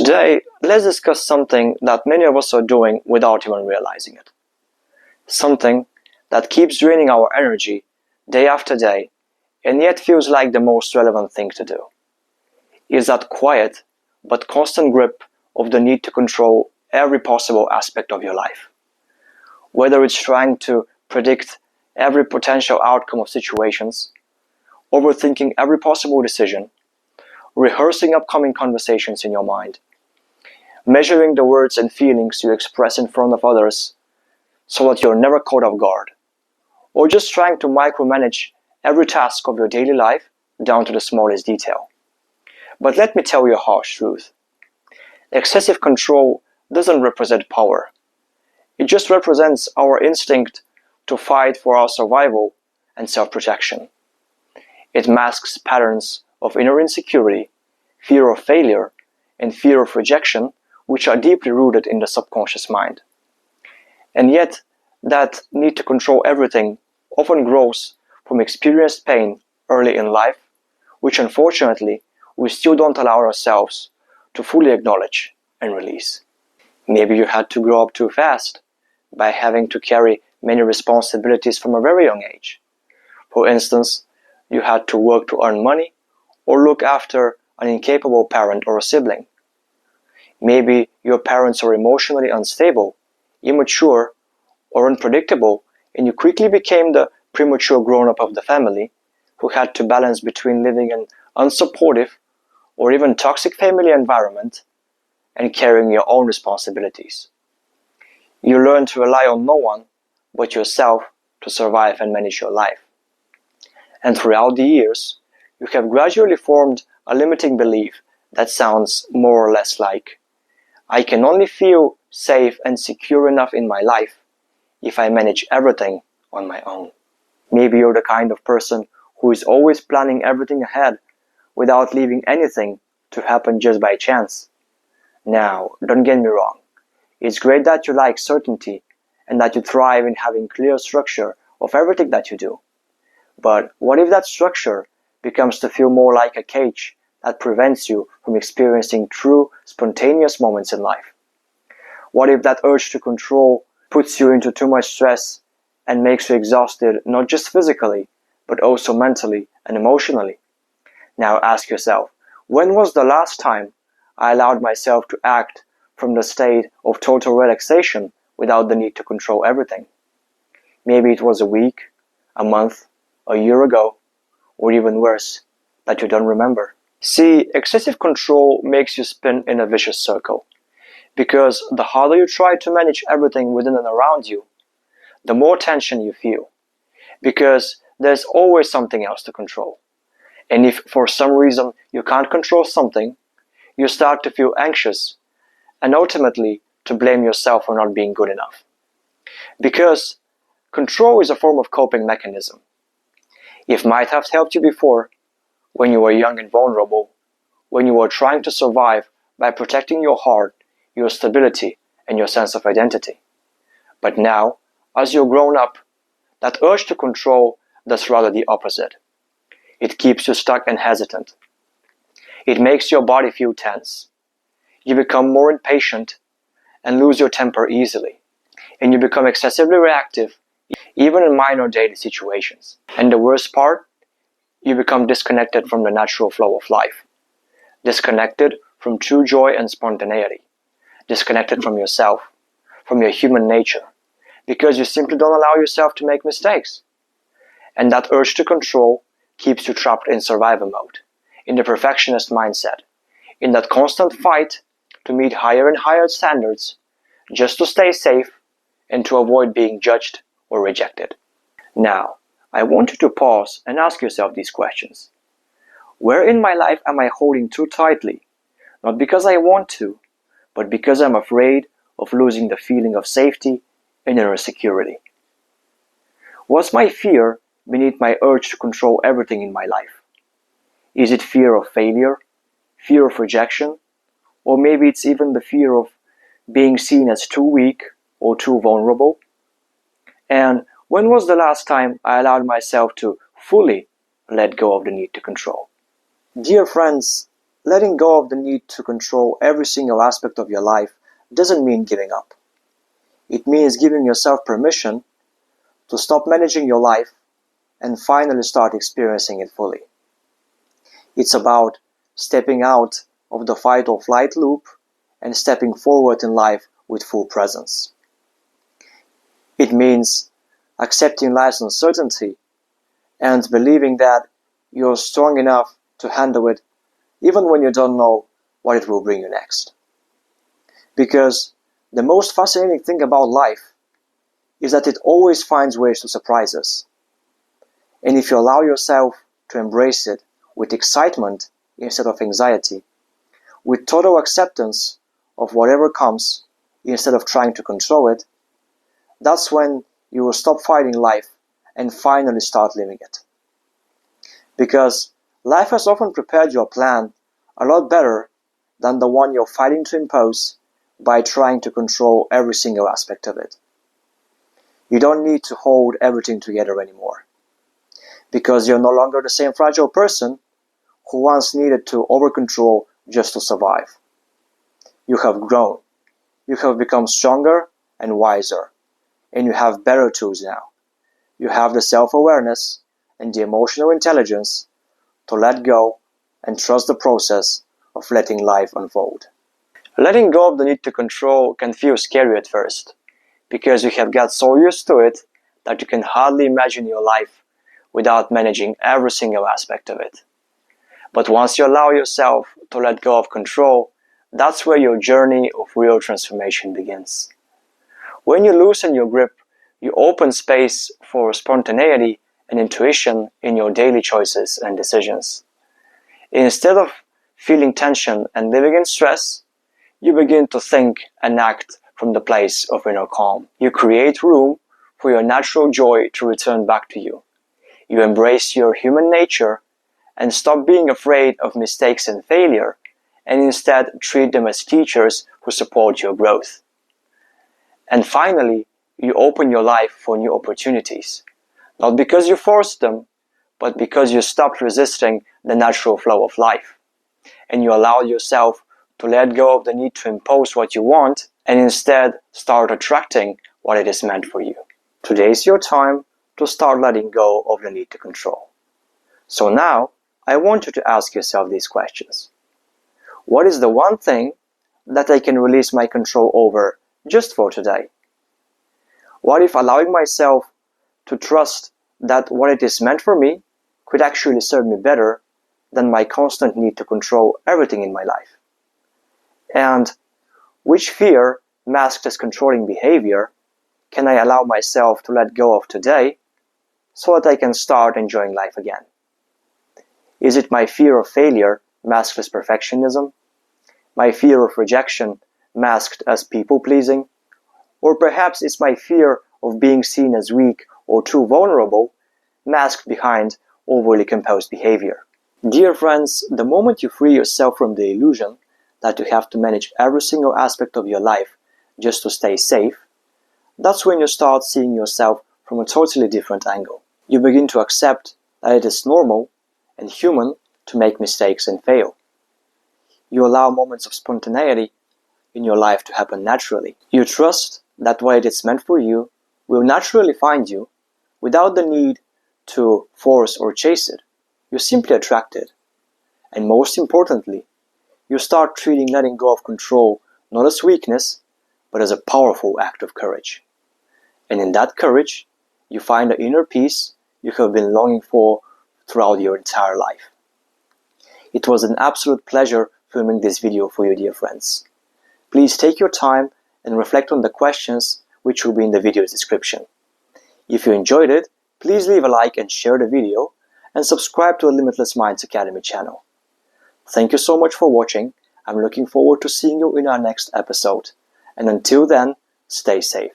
Today, let's discuss something that many of us are doing without even realizing it. Something that keeps draining our energy day after day and yet feels like the most relevant thing to do. Is that quiet but constant grip of the need to control every possible aspect of your life. Whether it's trying to predict every potential outcome of situations, overthinking every possible decision, rehearsing upcoming conversations in your mind, measuring the words and feelings you express in front of others so that you're never caught off guard, or just trying to micromanage every task of your daily life down to the smallest detail. But let me tell you a harsh truth. Excessive control doesn't represent power. It just represents our instinct to fight for our survival and self-protection. It masks patterns of inner insecurity, fear of failure, and fear of rejection, which are deeply rooted in the subconscious mind. And yet, that need to control everything often grows from experienced pain early in life, which unfortunately we still don't allow ourselves to fully acknowledge and release. Maybe you had to grow up too fast by having to carry many responsibilities from a very young age. For instance, you had to work to earn money or look after an incapable parent or a sibling. Maybe your parents are emotionally unstable, immature, or unpredictable, and you quickly became the premature grown-up of the family who had to balance between living an unsupportive or even toxic family environment and carrying your own responsibilities. You learn to rely on no one but yourself to survive and manage your life. And throughout the years, you have gradually formed a limiting belief that sounds more or less like, I can only feel safe and secure enough in my life if I manage everything on my own. Maybe you're the kind of person who is always planning everything ahead without leaving anything to happen just by chance. Now, don't get me wrong. It's great that you like certainty and that you thrive in having clear structure of everything that you do. But what if that structure becomes to feel more like a cage that prevents you from experiencing true, spontaneous moments in life? What if that urge to control puts you into too much stress and makes you exhausted not just physically, but also mentally and emotionally? Now ask yourself, when was the last time I allowed myself to act from the state of total relaxation without the need to control everything? Maybe it was a week, a month, a year ago, or even worse, that you don't remember. See, excessive control makes you spin in a vicious circle, because the harder you try to manage everything within and around you, the more tension you feel, because there's always something else to control. And if for some reason you can't control something, you start to feel anxious and ultimately to blame yourself for not being good enough. Because control is a form of coping mechanism. It might have helped you before, when you were young and vulnerable, when you were trying to survive by protecting your heart, your stability, and your sense of identity. But now, as you're grown up, that urge to control does rather the opposite. It keeps you stuck and hesitant. It makes your body feel tense. You become more impatient and lose your temper easily. And you become excessively reactive, even in minor daily situations. And the worst part, you become disconnected from the natural flow of life. Disconnected from true joy and spontaneity. Disconnected from yourself, from your human nature, because you simply don't allow yourself to make mistakes. And that urge to control keeps you trapped in survival mode, in the perfectionist mindset, in that constant fight to meet higher and higher standards, just to stay safe and to avoid being judged or rejected. Now, I want you to pause and ask yourself these questions. Where in my life am I holding too tightly? Not because I want to, but because I'm afraid of losing the feeling of safety and inner security. What's my fear beneath my urge to control everything in my life? Is it fear of failure, fear of rejection, or maybe it's even the fear of being seen as too weak or too vulnerable? And when was the last time I allowed myself to fully let go of the need to control? Dear friends, letting go of the need to control every single aspect of your life doesn't mean giving up. It means giving yourself permission to stop managing your life and finally start experiencing it fully. It's about stepping out of the fight or flight loop and stepping forward in life with full presence. It means accepting life's uncertainty and believing that you're strong enough to handle it even when you don't know what it will bring you next. Because the most fascinating thing about life is that it always finds ways to surprise us. And if you allow yourself to embrace it with excitement instead of anxiety, with total acceptance of whatever comes instead of trying to control it, that's when you will stop fighting life and finally start living it. Because life has often prepared your plan a lot better than the one you're fighting to impose by trying to control every single aspect of it. You don't need to hold everything together anymore, because you're no longer the same fragile person who once needed to over-control just to survive. You have grown, you have become stronger and wiser, and you have better tools now. You have the self-awareness and the emotional intelligence to let go and trust the process of letting life unfold. Letting go of the need to control can feel scary at first, because you have got so used to it that you can hardly imagine your life without managing every single aspect of it. But once you allow yourself to let go of control, that's where your journey of real transformation begins. When you loosen your grip, you open space for spontaneity and intuition in your daily choices and decisions. Instead of feeling tension and living in stress, you begin to think and act from the place of inner calm. You create room for your natural joy to return back to you. You embrace your human nature and stop being afraid of mistakes and failure, and instead treat them as teachers who support your growth. And finally, you open your life for new opportunities, not because you forced them, but because you stopped resisting the natural flow of life, and you allowed yourself to let go of the need to impose what you want and instead start attracting what it is meant for you. Today is your time to start letting go of the need to control. So now, I want you to ask yourself these questions. What is the one thing that I can release my control over just for today? What if allowing myself to trust that what it is meant for me could actually serve me better than my constant need to control everything in my life? And which fear, masked as controlling behavior, can I allow myself to let go of today so that I can start enjoying life again? Is it my fear of failure masked as perfectionism? My fear of rejection masked as people-pleasing? Or perhaps it's my fear of being seen as weak or too vulnerable, masked behind overly composed behavior? Dear friends, the moment you free yourself from the illusion that you have to manage every single aspect of your life just to stay safe, that's when you start seeing yourself from a totally different angle. You begin to accept that it is normal and human to make mistakes and fail. You allow moments of spontaneity in your life to happen naturally. You trust that what it is meant for you will naturally find you without the need to force or chase it. You simply attract it. And most importantly, you start treating letting go of control not as weakness, but as a powerful act of courage. And in that courage, you find the inner peace you have been longing for throughout your entire life. It was an absolute pleasure filming this video for you, dear friends. Please take your time and reflect on the questions which will be in the video's description. If you enjoyed it, please leave a like and share the video, and subscribe to the Limitless Minds Academy channel. Thank you so much for watching. I'm looking forward to seeing you in our next episode. And until then, stay safe.